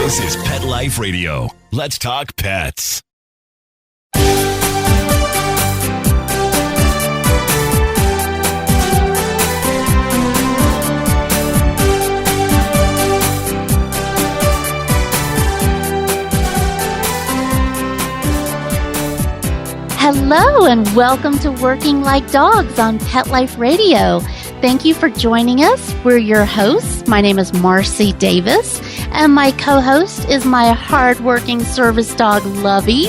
This is Pet Life Radio. Let's talk pets. Hello and welcome to Working Like Dogs on Pet Life Radio. Thank you for joining us. We're your hosts. My name is Marcie Davis, and my co-host is my hard-working service dog, Lovey.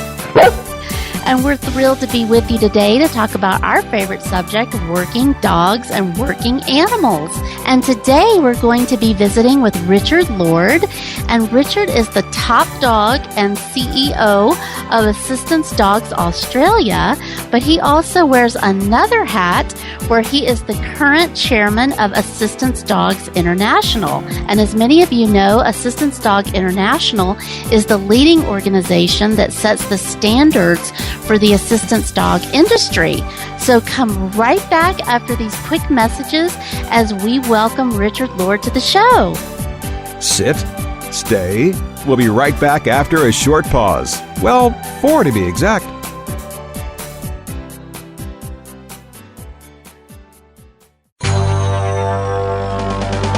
And we're thrilled to be with you today to talk about our favorite subject, working dogs and working animals. And today we're going to be visiting with Richard Lord. And Richard is the top dog and CEO of Assistance Dogs Australia, but he also wears another hat where he is the current chairman of Assistance Dogs International. And as many of you know, Assistance Dog International is the leading organization that sets the standards for the assistance dog industry. So come right back after these quick messages as we welcome Richard Lord to the show. Sit, stay. We'll be right back after a short pause. Well, 4 to be exact.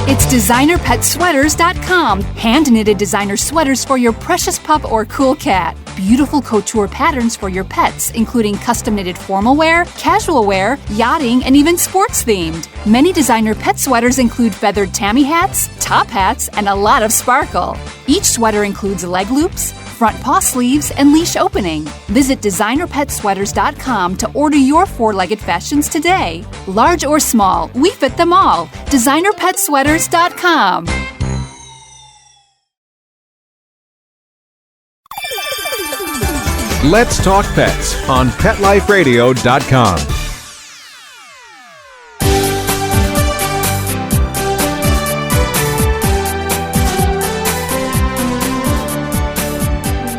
It's DesignerPetSweaters.com. Hand-knitted designer sweaters for your precious pup or cool cat. Beautiful couture patterns for your pets, including custom-knitted formal wear, casual wear, yachting, and even sports-themed. Many designer pet sweaters include feathered tammy hats, top hats, and a lot of sparkle. Each sweater includes leg loops, front paw sleeves, and leash opening. Visit DesignerPetSweaters.com to order your 4-legged fashions today. Large or small, we fit them all. DesignerPetSweaters.com. Let's talk pets on PetLifeRadio.com.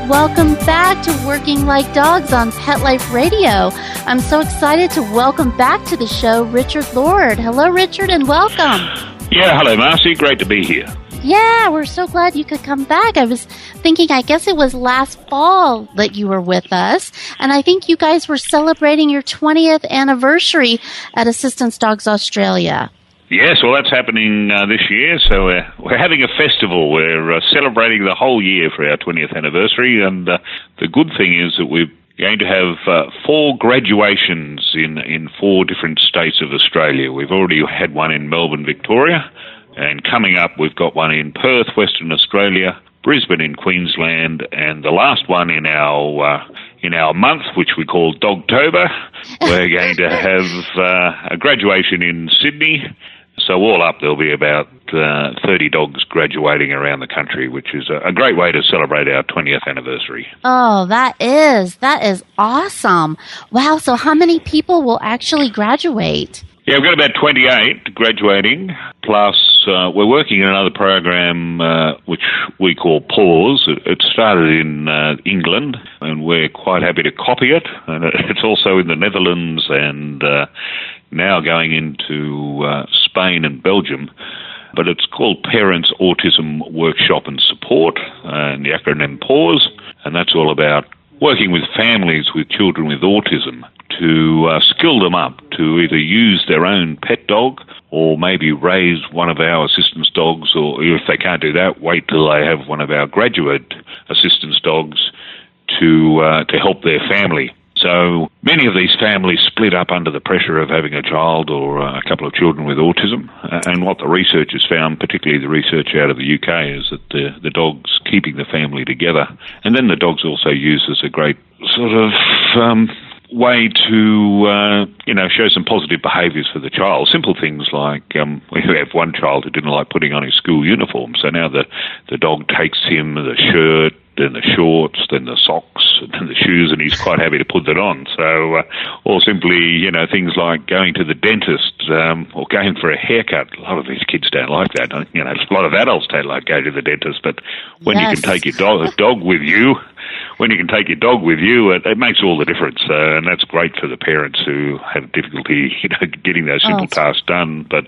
Welcome back to Working Like Dogs on Pet Life Radio. I'm so excited to welcome back to the show Richard Lord. Hello, Richard, and welcome. Yeah, hello, Marcie. Great to be here. Yeah, we're so glad you could come back. I was thinking, I guess it was last fall that you were with us, and I think you guys were celebrating your 20th anniversary at Assistance Dogs Australia. Yes, well, that's happening this year, so we're having a festival. We're celebrating the whole year for our 20th anniversary, and the good thing is that we're going to have 4 graduations in 4 different states of Australia. We've already had one in Melbourne, Victoria, and coming up we've got one in Perth, Western Australia, Brisbane in Queensland, and the last one in our month, which we call Dogtober. We're going to have a graduation in Sydney. So all up, there'll be about 30 dogs graduating around the country, which is a great way to celebrate our 20th anniversary. Oh, that is awesome. Wow, so how many people will actually graduate? Yeah, we've got about 28 graduating, plus we're working in another program which we call PAWS. It started in England, and we're quite happy to copy it. And it's also in the Netherlands and now going into Spain and Belgium. But it's called Parents Autism Workshop and Support, and the acronym PAWS, and that's all about working with families with children with autism to skill them up to either use their own pet dog or maybe raise one of our assistance dogs, or if they can't do that, wait till they have one of our graduate assistance dogs to help their family. So many of these families split up under the pressure of having a child or a couple of children with autism. And what the research has found, particularly the research out of the UK, is that the dog's keeping the family together. And then the dog's also used as a great sort of way to, show some positive behaviours for the child. Simple things like we have one child who didn't like putting on his school uniform. So now the dog takes him the shirt, then the shorts, then the socks, and then the shoes, and he's quite happy to put that on. So, or simply, things like going to the dentist or going for a haircut. A lot of these kids don't like that. A lot of adults don't like going to the dentist, but when you can take your dog with you, it makes all the difference, and that's great for the parents who have difficulty, getting those simple tasks done. But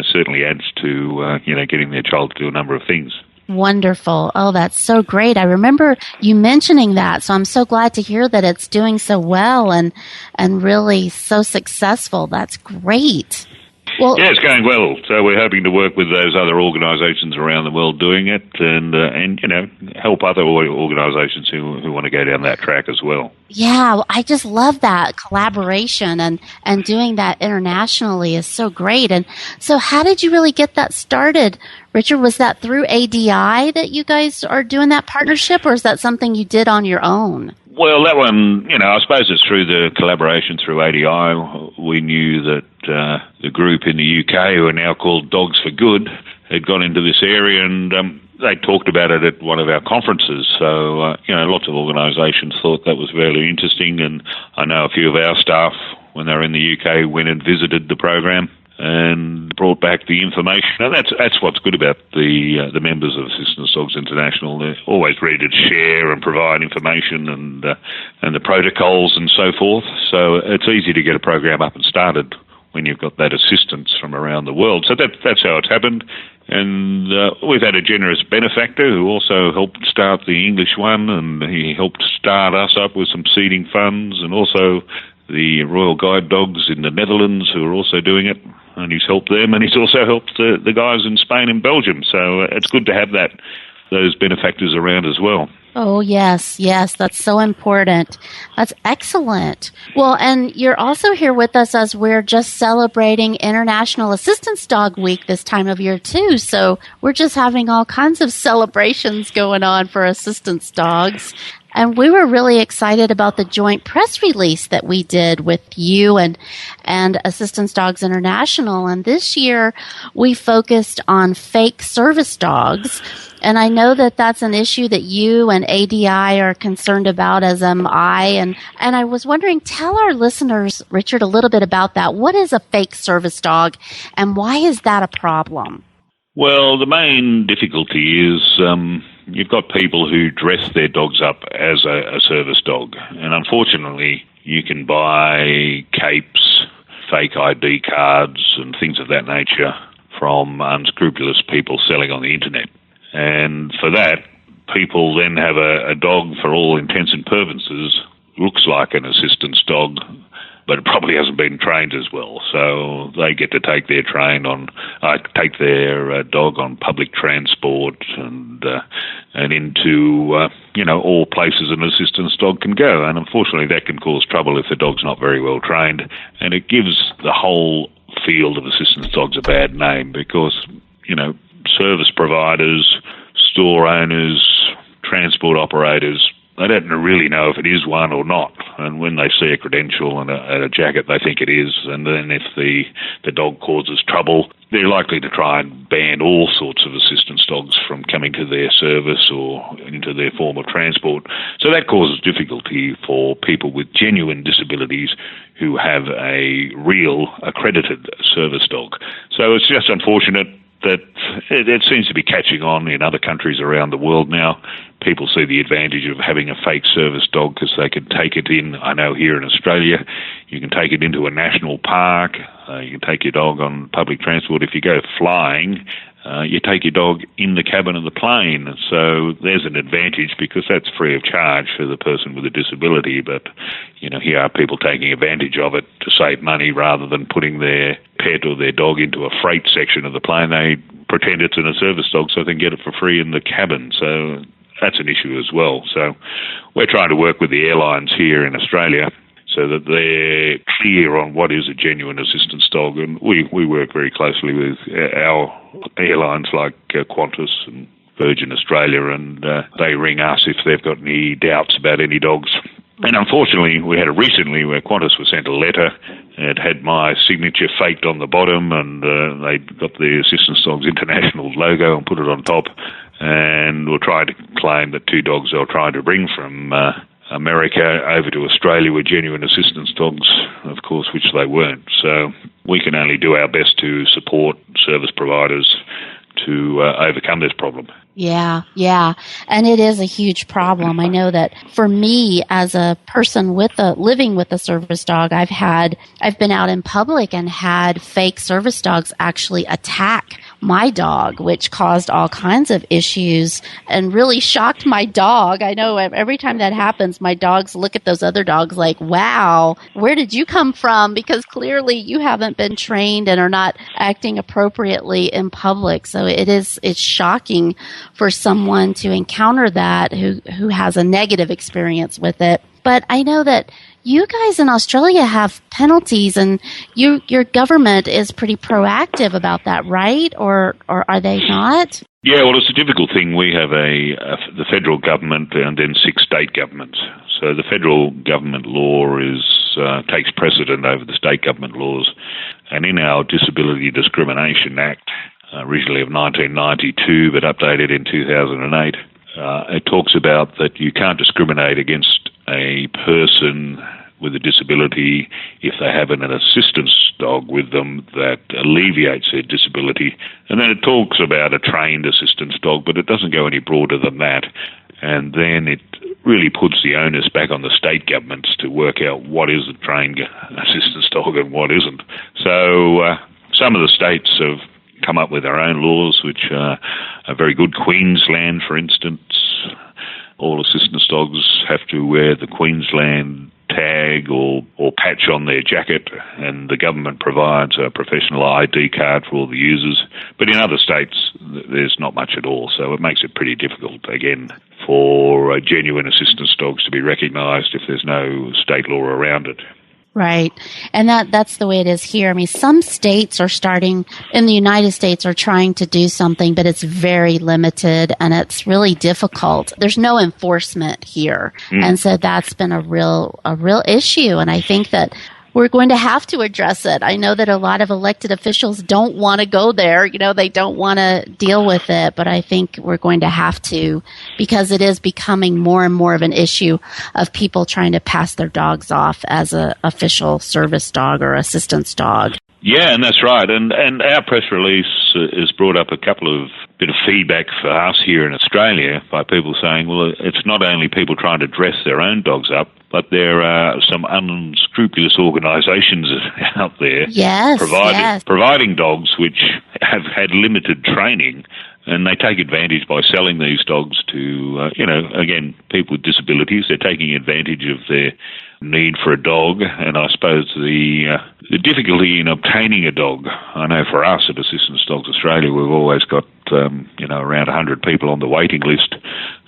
certainly adds to getting their child to do a number of things. Wonderful. Oh, that's so great. I remember you mentioning that, so I'm so glad to hear that it's doing so well and really so successful. That's great. Well, yeah, it's going well. So we're hoping to work with those other organisations around the world doing it, and help other organisations who want to go down that track as well. yeah, well, I just love that collaboration and doing that internationally is so great. And so, how did you really get that started, Richard? Was that through ADI that you guys are doing that partnership, or is that something you did on your own? Well, that one, I suppose it's through the collaboration through ADI. We knew that the group in the UK, who are now called Dogs for Good, had gone into this area, and they talked about it at one of our conferences. So, lots of organisations thought that was very interesting, and I know a few of our staff, when they were in the UK, went and visited the program and brought back the information. And that's what's good about the members of Assistance Dogs International. They're always ready to share and provide information and the protocols and so forth. So it's easy to get a program up and started when you've got that assistance from around the world. So that's how it's happened. And we've had a generous benefactor who also helped start the English one, and he helped start us up with some seeding funds, and also the Royal Guide Dogs in the Netherlands who are also doing it, and he's helped them, and he's also helped the guys in Spain and Belgium. So it's good to have those benefactors around as well. Oh, yes, that's so important. That's excellent. Well, and you're also here with us as we're just celebrating International Assistance Dog Week this time of year, too. So we're just having all kinds of celebrations going on for assistance dogs. And we were really excited about the joint press release that we did with you and Assistance Dogs International. And this year we focused on fake service dogs. And I know that that's an issue that you and ADI are concerned about, as am I. And I was wondering, tell our listeners, Richard, a little bit about that. What is a fake service dog, and why is that a problem? Well, the main difficulty is you've got people who dress their dogs up as a service dog. And unfortunately, you can buy capes, fake ID cards, and things of that nature from unscrupulous people selling on the internet. And for that, people then have a dog, for all intents and purposes, looks like an assistance dog, but it probably hasn't been trained as well. So they get to take their dog on public transport and into all places an assistance dog can go. And unfortunately, that can cause trouble if the dog's not very well trained, and it gives the whole field of assistance dogs a bad name because service providers, store owners, transport operators, they don't really know if it is one or not. And when they see a credential and a jacket, they think it is. And then if the dog causes trouble, they're likely to try and ban all sorts of assistance dogs from coming to their service or into their form of transport. So that causes difficulty for people with genuine disabilities who have a real accredited service dog. So it's just unfortunate that it seems to be catching on in other countries around the world now. People see the advantage of having a fake service dog because they can take it in. I know here in Australia, you can take it into a national park. You can take your dog on public transport. If you go flying, you take your dog in the cabin of the plane. So there's an advantage because that's free of charge for the person with a disability. But, here are people taking advantage of it to save money rather than putting their pet or their dog into a freight section of the plane. They pretend it's a service dog so they can get it for free in the cabin. So that's an issue as well. So we're trying to work with the airlines here in Australia so that they're clear on what is a genuine assistance dog. And we work very closely with our airlines like Qantas and Virgin Australia, and they ring us if they've got any doubts about any dogs. And unfortunately, we had it recently where Qantas was sent a letter. It had my signature faked on the bottom, and they got the Assistance Dogs International logo and put it on top, and were trying to claim that two dogs they were trying to bring from America over to Australia were genuine assistance dogs, of course, which they weren't. So we can only do our best to support service providers to overcome this problem. Yeah. And it is a huge problem. I know that for me as a person living with a service dog, I've been out in public and had fake service dogs actually attack my dog, which caused all kinds of issues and really shocked my dog. I know every time that happens, my dogs look at those other dogs like, wow, where did you come from? Because clearly you haven't been trained and are not acting appropriately in public. So it's shocking for someone to encounter that who has a negative experience with it. But I know that you guys in Australia have penalties, and your government is pretty proactive about that, right? Or are they not? Yeah, well, it's a difficult thing. We have the federal government and then 6 state governments. So the federal government law takes precedent over the state government laws. And in our Disability Discrimination Act, originally of 1992 but updated in 2008, it talks about that you can't discriminate against a person with a disability if they have an assistance dog with them that alleviates their disability. And then it talks about a trained assistance dog, but it doesn't go any broader than that. And then it really puts the onus back on the state governments to work out what is a trained assistance dog and what isn't. So some of the states have come up with their own laws, which are very good. Queensland, for instance, all assistance dogs have to wear the Queensland tag or patch on their jacket, and the government provides a professional ID card for all the users. But in other states, there's not much at all, so it makes it pretty difficult, again, for genuine assistance dogs to be recognised if there's no state law around it. Right. And that's the way it is here. I mean, some states are starting, in the United States, are trying to do something, but it's very limited and it's really difficult. There's no enforcement here. And so that's been a real issue. And I think that we're going to have to address it. I know that a lot of elected officials don't want to go there. You know, they don't want to deal with it, but I think we're going to have to, because it is becoming more and more of an issue of people trying to pass their dogs off as a official service dog or assistance dog. Yeah, and that's right. And our press release has brought up a couple of bit of feedback for us here in Australia by people saying, well, it's not only people trying to dress their own dogs up, but there are some unscrupulous organisations out there providing dogs which have had limited training, and they take advantage by selling these dogs to, again, people with disabilities. They're taking advantage of their need for a dog, and I suppose the difficulty in obtaining a dog. I know for us at Assistance Dogs Australia, we've always got around 100 people on the waiting list.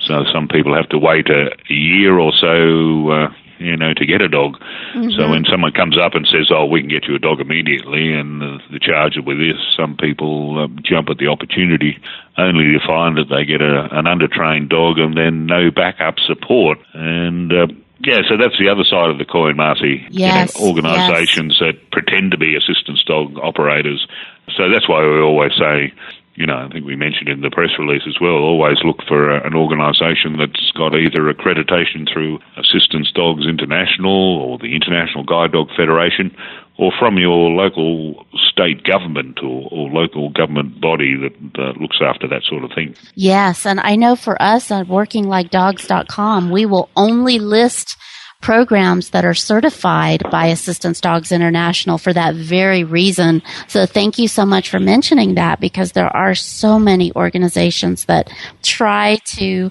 So some people have to wait a year or so, to get a dog. Mm-hmm. So when someone comes up and says, "Oh, we can get you a dog immediately," and the charge with this, some people jump at the opportunity, only to find that they get an undertrained dog and then no backup support. And so that's the other side of the coin, Marcie. Yes, organisations that pretend to be assistance dog operators. So that's why we always say, I think we mentioned in the press release as well, always look for an organisation that's got either accreditation through Assistance Dogs International or the International Guide Dog Federation, or from your local state government or local government body that looks after that sort of thing. Yes, and I know for us at workinglikedogs.com, we will only list programs that are certified by Assistance Dogs International for that very reason. So thank you so much for mentioning that, because there are so many organizations that try to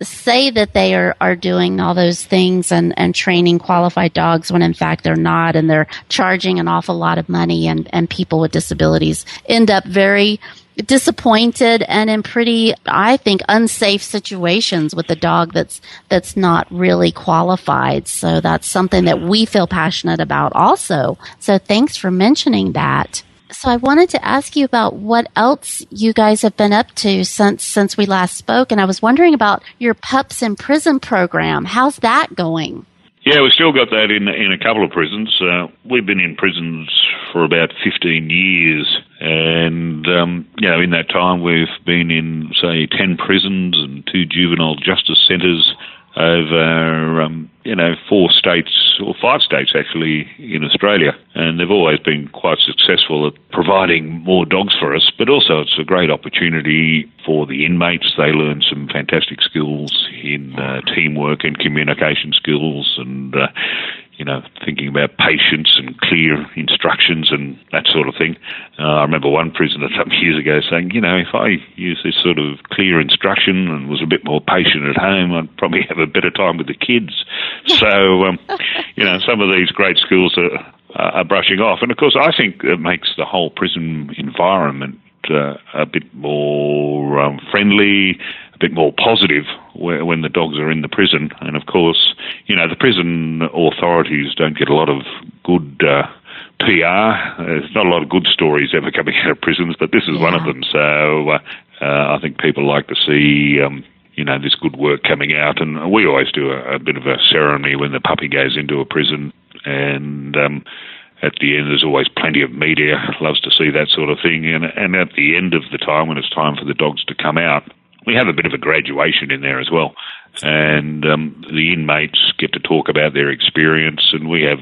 say that they are doing all those things and training qualified dogs when in fact they're not, and they're charging an awful lot of money, and people with disabilities end up very disappointed and in pretty, I think, unsafe situations with a dog that's not really qualified. So that's something that we feel passionate about also. So thanks for mentioning that. So I wanted to ask you about what else you guys have been up to since we last spoke, and I was wondering about your Pups in Prison program. How's that going? Yeah, we've still got that in a couple of prisons. We've been in prisons for about 15 years, and in that time we've been in, say, 10 prisons and 2 juvenile justice centres over 4 states, or 5 states actually, in Australia. And they've always been quite successful at providing more dogs for us, but also it's a great opportunity for the inmates. They learn some fantastic skills in teamwork and communication skills, and thinking about patience and clear instructions and that sort of thing. I remember one prisoner some years ago saying, if I use this sort of clear instruction and was a bit more patient at home, I'd probably have a better time with the kids. So, some of these great schools are brushing off. And, of course, I think it makes the whole prison environment a bit more friendly, a bit more positive when the dogs are in the prison. And, of course, the prison authorities don't get a lot of good PR. There's not a lot of good stories ever coming out of prisons, but this is one of them. So I think people like to see this good work coming out. And we always do a bit of a ceremony when the puppy goes into a prison. And at the end, there's always plenty of media, loves to see that sort of thing. And at the end of the time, when it's time for the dogs to come out, we have a bit of a graduation in there as well. And the inmates get to talk about their experience, and we have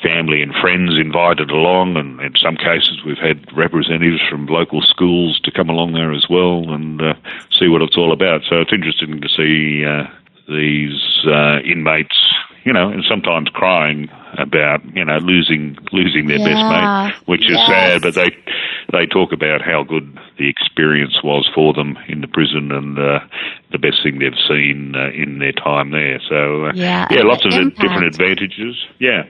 family and friends invited along, and in some cases we've had representatives from local schools to come along there as well and see what it's all about. So it's interesting to see these inmates, and sometimes crying about, losing their best mate, which is sad, but they talk about how good the experience was for them in the prison and the best thing they've seen in their time there. So, lots of different advantages. Yeah,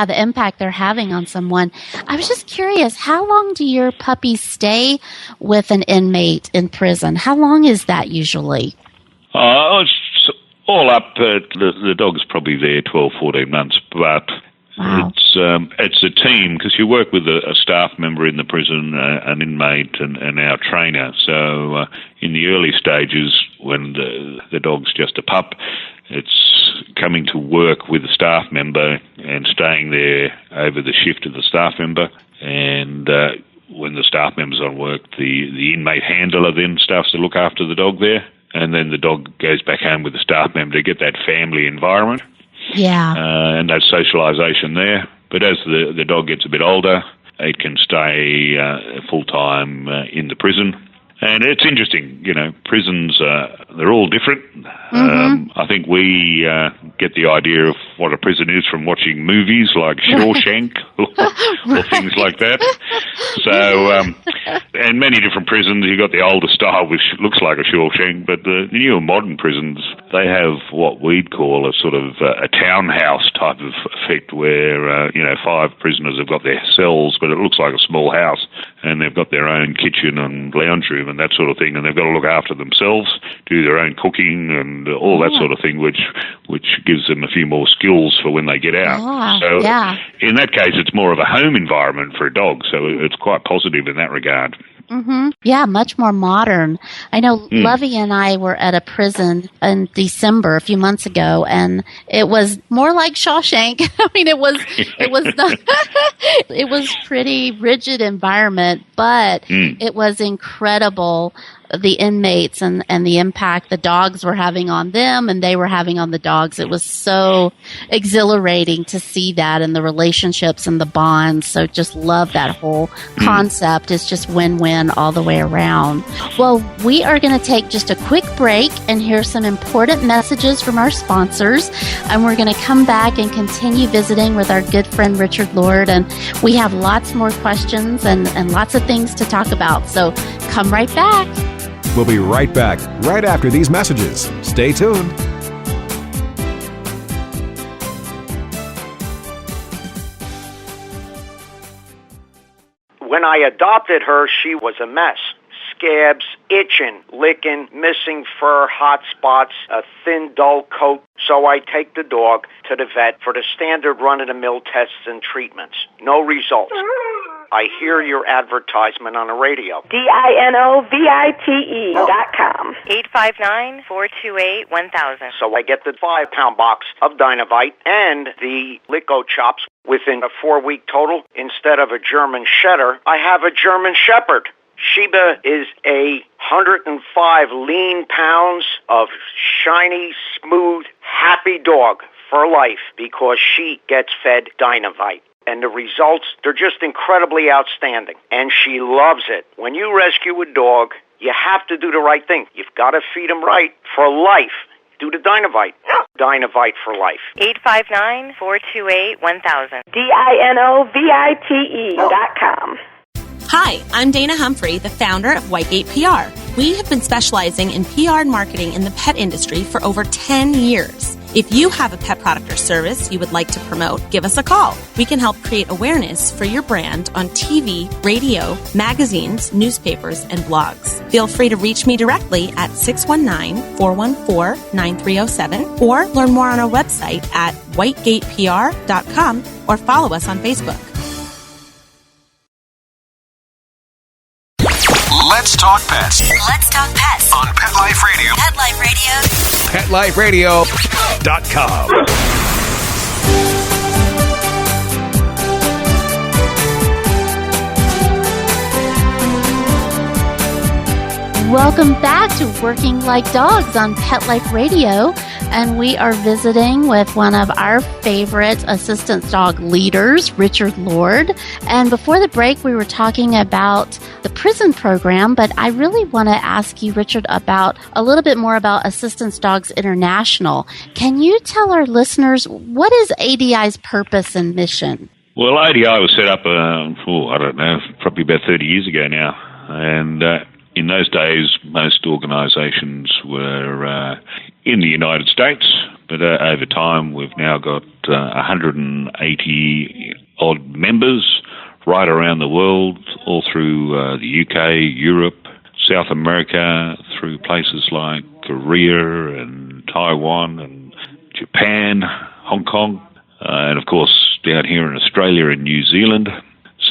the impact they're having on someone. I was just curious, how long do your puppies stay with an inmate in prison? How long is that usually? It's all up. The dog's probably there 12, 14 months, but wow. It's a team because you work with a staff member in the prison, an inmate, and our trainer. So in the early stages, when the dog's just a pup, it's coming to work with the staff member and staying there over the shift of the staff member. And when the staff member's on work, the inmate handler then starts to look after the dog there. And then the dog goes back home with the staff member to get that family environment. Yeah. And that socialisation there. But as the dog gets a bit older, it can stay full-time in the prison. And it's interesting, prisons, they're all different. I think we get the idea of what a prison is from watching movies like Shawshank or things like that. So, and many different prisons, you've got the older style, which looks like a Shawshank, but the newer modern prisons, they have what we'd call a sort of a townhouse type of effect where, 5 prisoners have got their cells, but it looks like a small house, and they've got their own kitchen and lounge room and that sort of thing, and they've got to look after themselves, do their own cooking and all that sort of thing, which gives them a few more skills for when they get out. In that case, it's more of a home environment for a dog, so it's quite positive in that regard. Mm-hmm. Yeah, much more modern. I know Lovey and I were at a prison in December a few months ago, and it was more like Shawshank. I mean, it was not, it was pretty rigid environment, but it was incredible. The inmates and the impact the dogs were having on them and they were having on the dogs. It was so exhilarating to see that and the relationships and the bonds. So just love that whole concept. It's just win-win all the way around. Well, we are going to take just a quick break and hear some important messages from our sponsors. And we're going to come back and continue visiting with our good friend Richard Lord. And we have lots more questions and lots of things to talk about. So come right back. We'll be right back right after these messages. Stay tuned. When I adopted her, she was a mess. Scabs, itching, licking, missing fur, hot spots, a thin, dull coat. So I take the dog to the vet for the standard run-of-the-mill tests and treatments. No results. I hear your advertisement on the radio. DINOVITE.com. 859-428-1000. So I get the 5-pound box of Dinovite and the Lico Chops within a 4-week total. Instead of a German Setter, I have a German Shepherd. Sheba is 105 lean pounds of shiny, smooth, happy dog for life because she gets fed Dinovite. And the results, they're just incredibly outstanding. And she loves it. When you rescue a dog, you have to do the right thing. You've got to feed him right for life. Do the Dinovite. Dynavite for life. 859-428-1000. DINOVITE.com. Hi, I'm Dana Humphrey, the founder of Whitegate PR. We have been specializing in PR and marketing in the pet industry for over 10 years. If you have a pet product or service you would like to promote, give us a call. We can help create awareness for your brand on TV, radio, magazines, newspapers, and blogs. Feel free to reach me directly at 619-414-9307 or learn more on our website at whitegatepr.com or follow us on Facebook. Let's talk pets Let's talk pets on Pet Life Radio. Pet Life Radio. PetLifeRadio.com. Welcome back to Working Like Dogs on Pet Life Radio, and we are visiting with one of our favorite assistance dog leaders, Richard Lord. And before the break, we were talking about the prison program, but I really want to ask you, Richard, about a little bit more about Assistance Dogs International. Can you tell our listeners what is ADI's purpose and mission? Well, ADI was set up, I don't know, probably about 30 years ago now, and in those days, most organisations were in the United States, but over time we've now got 180-odd members right around the world, all through the UK, Europe, South America, through places like Korea and Taiwan and Japan, Hong Kong, and of course down here in Australia and New Zealand.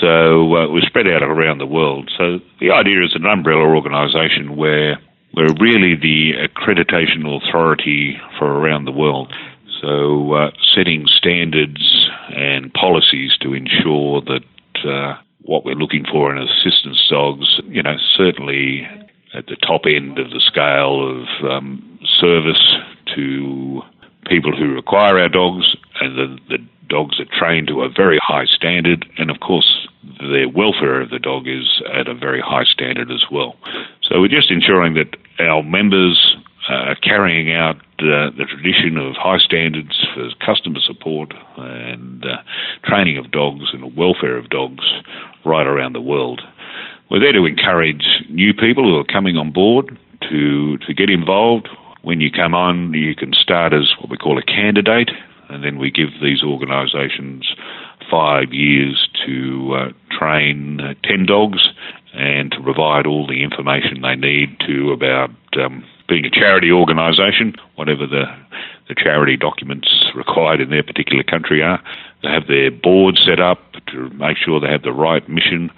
So we're spread out around the world. So the idea is an umbrella organisation where we're really the accreditation authority for around the world. So setting standards and policies to ensure that what we're looking for in assistance dogs, certainly at the top end of the scale of service to people who require our dogs, and the dogs are trained to a very high standard, and of course the welfare of the dog is at a very high standard as well. So we're just ensuring that our members are carrying out the tradition of high standards for customer support and training of dogs and the welfare of dogs right around the world. We're there to encourage new people who are coming on board to get involved. When you come on, you can start as what we call a candidate, and then we give these organisations 5 years to train 10 dogs and to provide all the information they need to about being a charity organisation, whatever the charity documents required in their particular country are. They have their board set up to make sure they have the right mission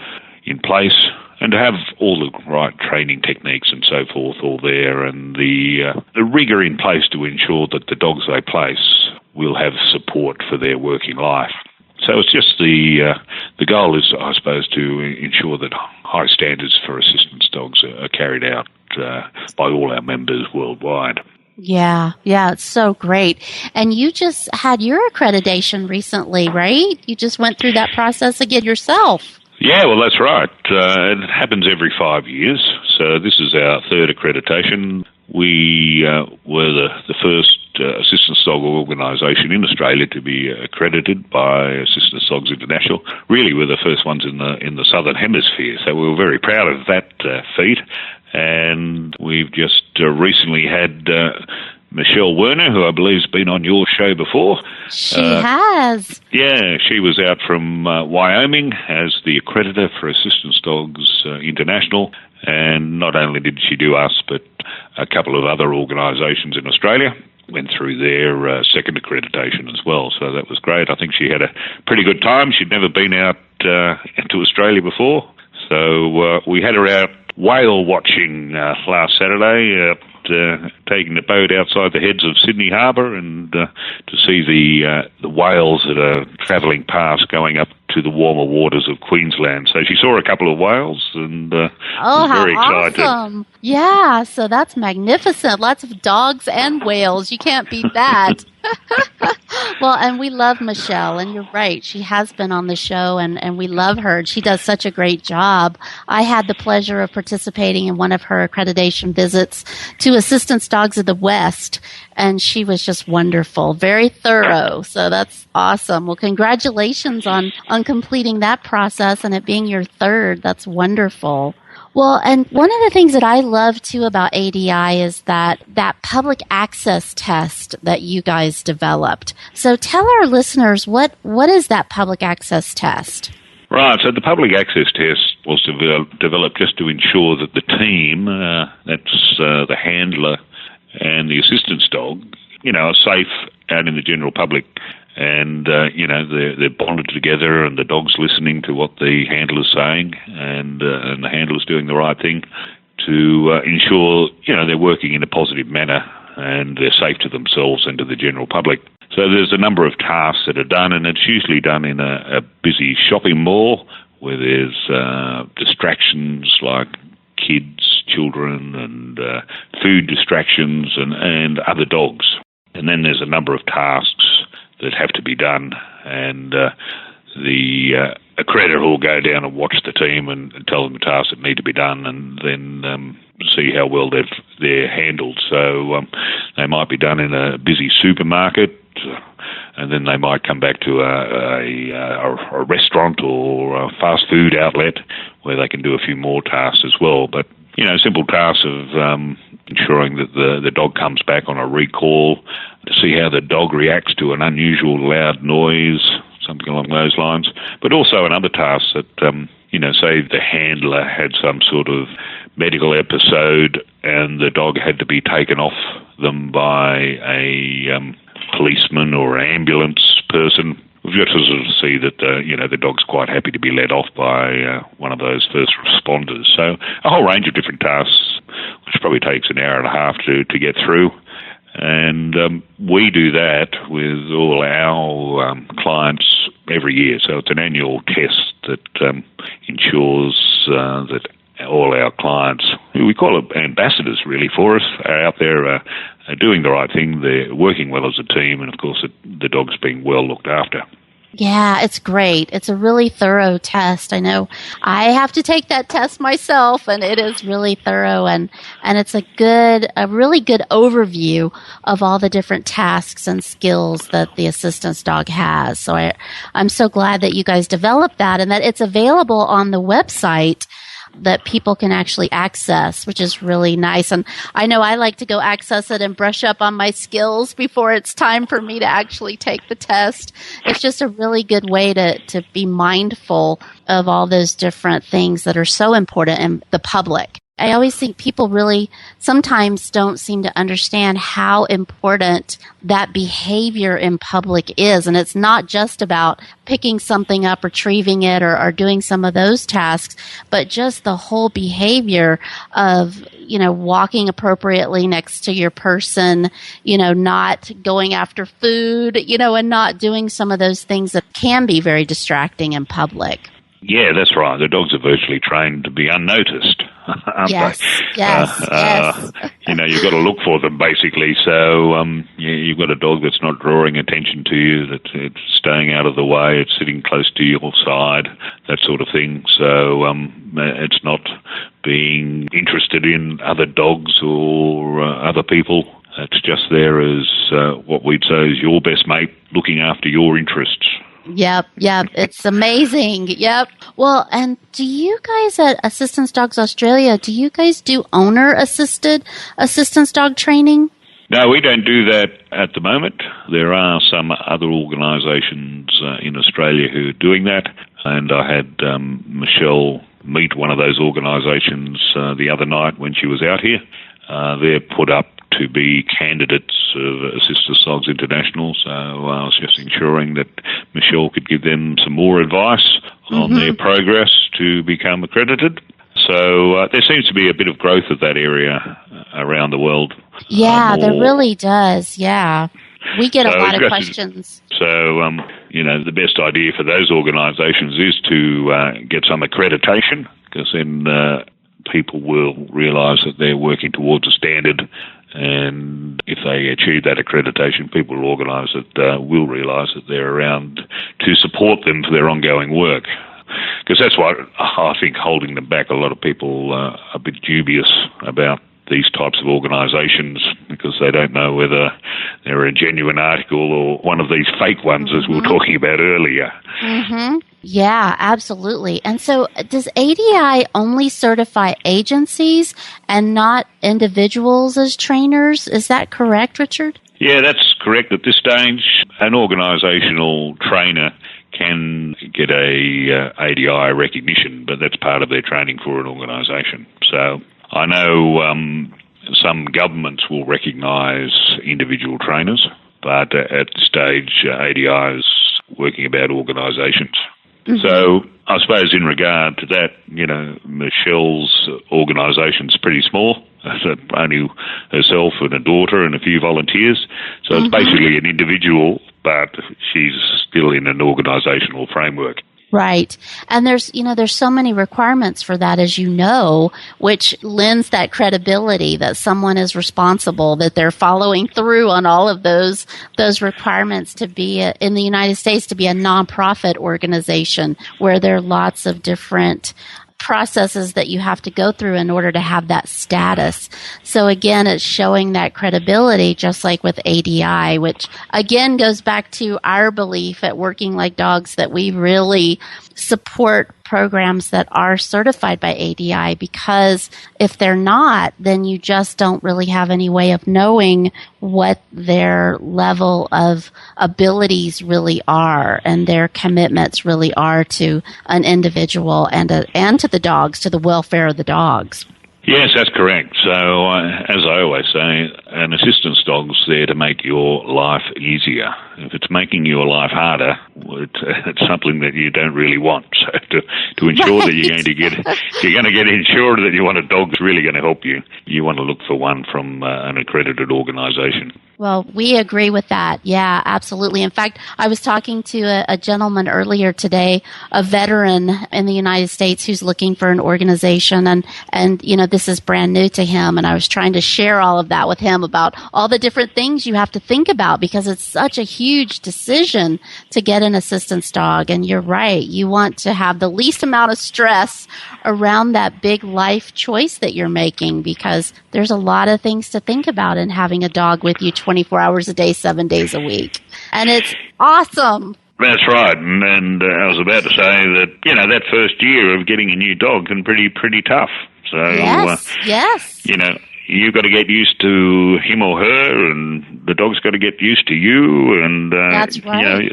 in place and to have all the right training techniques and so forth all there, and the rigour in place to ensure that the dogs they place will have support for their working life. So it's just the goal is, I suppose, to ensure that high standards for assistance dogs are carried out by all our members worldwide. Yeah, it's so great. And you just had your accreditation recently, right? You just went through that process again yourself. Yeah, well, that's right. It happens every 5 years. So this is our third accreditation. We were the first assistance dog organisation in Australia to be accredited by Assistance Dogs International. Really, we're the first ones in the Southern Hemisphere, so we were very proud of that feat. And we've just recently had Michelle Werner, who I believe has been on your show before. She has. Yeah, she was out from Wyoming as the accreditor for Assistance Dogs International. And not only did she do us, but a couple of other organisations in Australia went through their second accreditation as well. So that was great. I think she had a pretty good time. She'd never been out to Australia before. So we had her out whale watching last Saturday, taking the boat outside the heads of Sydney Harbour and to see the whales that are travelling past going up to the warmer waters of Queensland. So she saw a couple of whales and was very excited. Awesome. Yeah, so that's magnificent. Lots of dogs and whales. You can't beat that. Well, and we love Michelle, and you're right. She has been on the show, and we love her. She does such a great job. I had the pleasure of participating in one of her accreditation visits to Assistance Dogs of the West, and she was just wonderful, very thorough. So that's awesome. Well, congratulations on completing that process and it being your third. That's wonderful. Well, and one of the things that I love too about ADI is that public access test that you guys developed. So tell our listeners, what is that public access test? Right, so the public access test was developed just to ensure that the team, that's the handler and the assistance dog, are safe out in the general public. And, they're bonded together and the dog's listening to what the handler's saying and the handler's doing the right thing to ensure, they're working in a positive manner and they're safe to themselves and to the general public. So there's a number of tasks that are done, and it's usually done in a busy shopping mall where there's distractions like kids, children, and food distractions and other dogs. And then there's a number of tasks that have to be done, and the accreditor will go down and watch the team and tell them the tasks that need to be done, and then see how well they're handled. So they might be done in a busy supermarket, and then they might come back to a restaurant or a fast food outlet where they can do a few more tasks as well. But simple tasks of ensuring that the dog comes back on a recall, to see how the dog reacts to an unusual loud noise, something along those lines. But also another task that, say the handler had some sort of medical episode and the dog had to be taken off them by a policeman or an ambulance person. We've got to sort of see that, the dog's quite happy to be let off by one of those first responders. So a whole range of different tasks, which probably takes an hour and a half to get through. And we do that with all our clients every year. So it's an annual test that ensures that all our clients, who we call ambassadors really for us, are out there are doing the right thing. They're working well as a team, and of course the dog's being well looked after. Yeah, it's great. It's a really thorough test. I know I have to take that test myself, and it is really thorough, and it's a really good overview of all the different tasks and skills that the assistance dog has. So I'm so glad that you guys developed that and that it's available on the website that people can actually access, which is really nice. And I know I like to go access it and brush up on my skills before it's time for me to actually take the test. It's just a really good way to be mindful of all those different things that are so important in the public. I always think people really sometimes don't seem to understand how important that behavior in public is. And it's not just about picking something up, retrieving it, or doing some of those tasks, but just the whole behavior of, walking appropriately next to your person, not going after food, and not doing some of those things that can be very distracting in public. Yeah, that's right. The dogs are virtually trained to be unnoticed, aren't yes, they? Yes. You've got to look for them, basically. So you've got a dog that's not drawing attention to you, that it's staying out of the way, it's sitting close to your side, that sort of thing. So it's not being interested in other dogs or other people. It's just there as what we'd say is your best mate, looking after your interests. Yep. It's amazing. Yep. Well, and do you guys at Assistance Dogs Australia, do you guys do owner-assisted assistance dog training? No, we don't do that at the moment. There are some other organisations in Australia who are doing that, and I had Michelle meet one of those organisations the other night when she was out here. They're put up to be candidates of Assistance Dogs International, so I was just ensuring that Michelle could give them some more advice on their progress to become accredited. So there seems to be a bit of growth of that area around the world. Yeah, there really does, yeah. We get a lot of questions. So, the best idea for those organisations is to get some accreditation, because then people will realise that they're working towards a standard And if they achieve that accreditation, people will realise that they're around to support them for their ongoing work. Because that's what I think holding them back. A lot of people are a bit dubious about these types of organisations because they don't know whether they're a genuine article or one of these fake ones, as we were talking about earlier. Mm-hmm. Yeah, absolutely. And so does ADI only certify agencies and not individuals as trainers? Is that correct, Richard? Yeah, that's correct. At this stage, an organisational trainer can get a ADI recognition, but that's part of their training for an organisation. So I know some governments will recognise individual trainers, but at this stage, ADI is working about organisations. Mm-hmm. So I suppose in regard to that, Michelle's organisation's pretty small. It's only herself and a daughter and a few volunteers. So it's basically an individual, but she's still in an organisational framework. Right. And there's so many requirements for that, as you know, which lends that credibility that someone is responsible, that they're following through on all of those requirements to be in the United States, to be a nonprofit organization where there are lots of different processes that you have to go through in order to have that status. So again, it's showing that credibility, just like with ADI, which again goes back to our belief at Working Like Dogs that we really support programs that are certified by ADI, because if they're not, then you just don't really have any way of knowing what their level of abilities really are and their commitments really are to an individual and to the dogs, to the welfare of the dogs. Yes, that's correct. So, as I always say, an assistance dog's there to make your life easier. If it's making your life harder, it's something that you don't really want. So, to ensure that you're going to get, if you're going to get insured that you want a dog that's really going to help you, you want to look for one from an accredited organisation. Well, we agree with that. Yeah, absolutely. In fact, I was talking to a gentleman earlier today, a veteran in the United States who's looking for an organization, and this is brand new to him, and I was trying to share all of that with him about all the different things you have to think about, because it's such a huge decision to get an assistance dog. And you're right, you want to have the least amount of stress around that big life choice that you're making, because there's a lot of things to think about in having a dog with you 24 hours a day, 7 days a week. And it's awesome. That's right. And I was about to say that, that first year of getting a new dog can be pretty tough. So, yes. You've got to get used to him or her, and the dog's got to get used to you. And that's right.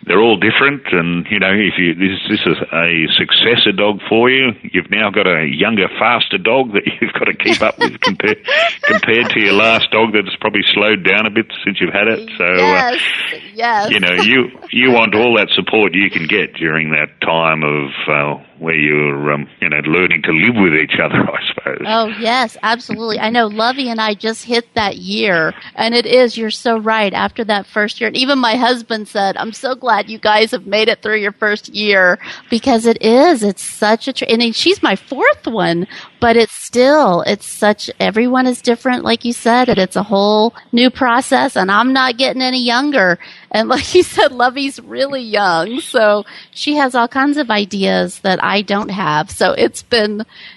They're all different. And if this is a successor dog for you, you've now got a younger, faster dog that you've got to keep up with compared to your last dog that's probably slowed down a bit since you've had it. So yes. You want all that support you can get during that time of where you're learning to live with each other, I suppose. Oh yes, absolutely. I know Lovey and I just hit that year, and you're so right, after that first year. And even my husband said, I'm so glad you guys have made it through your first year, because it's such and she's my fourth one, but everyone is different, like you said, and it's a whole new process, and I'm not getting any younger. And like you said, Lovey's really young, so she has all kinds of ideas that I don't have. So it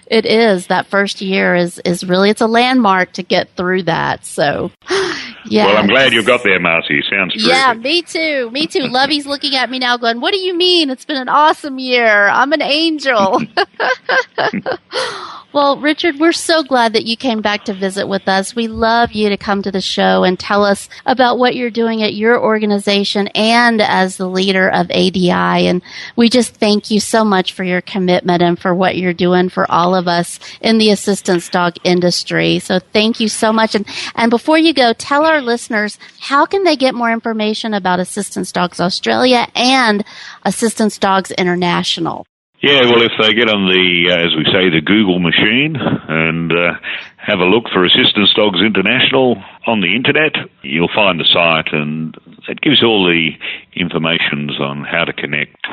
is that first year is really, it's a landmark to get through that. So, yeah. Well, I'm glad you got there, Marcie. Sounds terrific. Yeah, me too. Lovey's looking at me now going, what do you mean? It's been an awesome year. I'm an angel. Well, Richard, we're so glad that you came back to visit with us. We love you to come to the show and tell us about what you're doing at your organization and as the leader of ADI. And we just thank you so much for your commitment and for what you're doing for all of us in the assistance dog industry. So thank you so much. And before you go, tell our listeners, how can they get more information about Assistance Dogs Australia and Assistance Dogs International? Yeah, well, if they get on as we say, the Google machine and have a look for Assistance Dogs International on the internet, you'll find the site, and it gives all the information on how to connect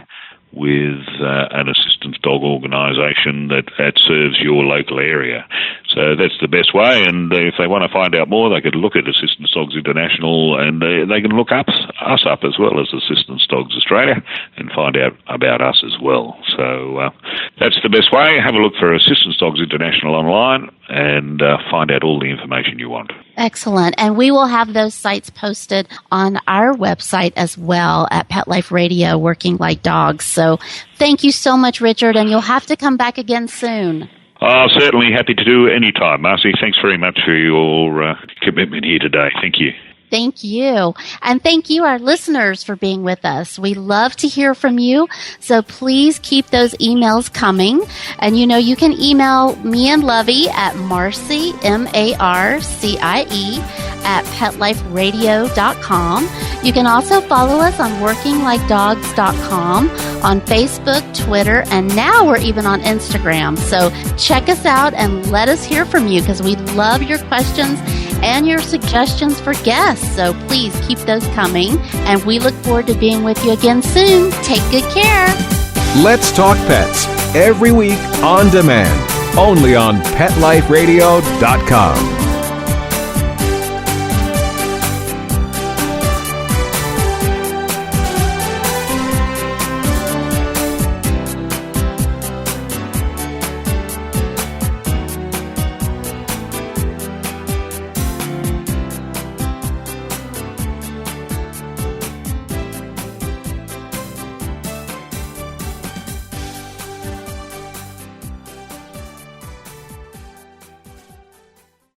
with an assistance dog organisation that serves your local area. So that's the best way, and if they want to find out more, they could look at Assistance Dogs International, and they can look us up as well as Assistance Dogs Australia and find out about us as well. So that's the best way. Have a look for Assistance Dogs International online and find out all the information you want. Excellent. And we will have those sites posted on our website as well at Pet Life Radio, Working Like Dogs. So thank you so much, Richard, and you'll have to come back again soon. Certainly happy to do any time, Marcie. Thanks very much for your commitment here today. Thank you. Thank you. And thank you, our listeners, for being with us. We love to hear from you, so please keep those emails coming. And you can email me and Lovey at Marcie, MARCIE, at PetLifeRadio.com. You can also follow us on WorkingLikeDogs.com, on Facebook, Twitter, and now we're even on Instagram. So check us out and let us hear from you, because we love your questions and your suggestions for guests. So please keep those coming, and we look forward to being with you again soon. Take good care. Let's Talk Pets, every week on demand, only on PetLifeRadio.com.